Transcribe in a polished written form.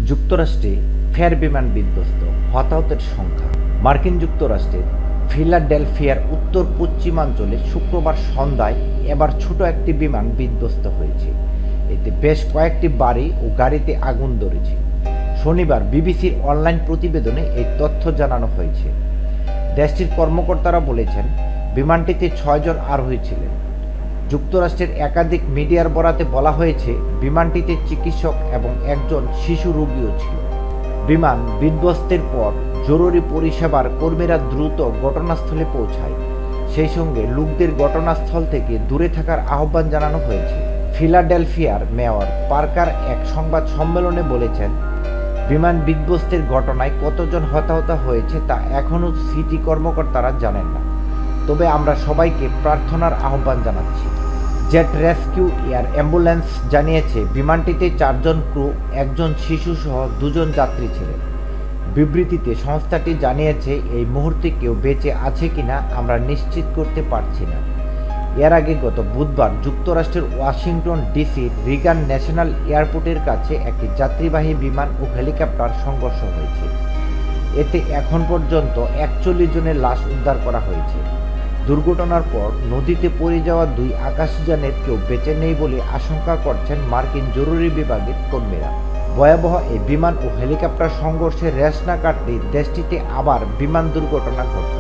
যুক্তরাষ্ট্রে ফের বিমান বিধ্বস্ত, হতাহতের সংখ্যা। মার্কিন যুক্তরাষ্ট্রের ফিলাডেলফিয়ার উত্তর পশ্চিমাঞ্চলে শুক্রবার সন্ধ্যায় এবার ছোট একটি বিমান বিধ্বস্ত হয়েছে। এতে বেশ কয়েকটি বাড়ি ও গাড়িতে আগুন ধরেছে। শনিবার বিবিসির অনলাইন প্রতিবেদনে এই তথ্য জানানো হয়েছে। দেশটির কর্মকর্তারা বলেছেন, বিমানটিতে 6 জন আরোহী ছিলেন। যুক্তরাষ্ট্রের একাধিক মিডিয়ার বরাতে বলা হয়েছে, বিমানটিতে চিকিৎসক এবং একজন শিশু রোগীও ছিল। বিমান বিধ্বস্তের পর জরুরি পরিষেবার কর্মীরা দ্রুত ঘটনাস্থলে পৌঁছায়। সেই সঙ্গে লোকদের ঘটনাস্থল থেকে দূরে থাকার আহ্বান জানানো হয়েছে। ফিলাডেলফিয়ার মেয়র পার্কার এক সংবাদ সম্মেলনে বলেছেন, বিমান বিধ্বস্তের ঘটনায় কতজন হতাহত হয়েছে তা এখনও সিটি কর্মকর্তারা জানেন না, তবে আমরা সবাইকে প্রার্থনার আহ্বান জানাচ্ছি। জেট রেস্কিউ এয়ার অ্যাম্বুলেন্স জানিয়েছে, বিমানটিতে 4 জন ক্রু, একজন শিশু সহ 2 জন যাত্রী ছিলেন। বিবৃতিতে সংস্থাটি জানিয়েছে, এই মুহূর্তে কেউ বেঁচে আছে কিনা আমরা নিশ্চিত করতে পারছি না। এর আগে গত বুধবার যুক্তরাষ্ট্রের ওয়াশিংটন ডিসির রিগান ন্যাশনাল এয়ারপোর্টের কাছে একটি যাত্রীবাহী বিমান ও হেলিকপ্টার সংঘর্ষ হয়েছে। এতে এখন পর্যন্ত 41 জনের লাশ উদ্ধার করা হয়েছে। দুর্ঘটনার পর নদীতে পড়ে যাওয়া 2 আকাশযানের কেউ বেঁচে নেই বলে আশঙ্কা করছেন মার্কিন জরুরি বিভাগের কর্মীরা। ভয়াবহ এই বিমান ও হেলিকপ্টার সংঘর্ষে রেশ না কাটলেই দেশটিতে আবার বিমান দুর্ঘটনা ঘটবে।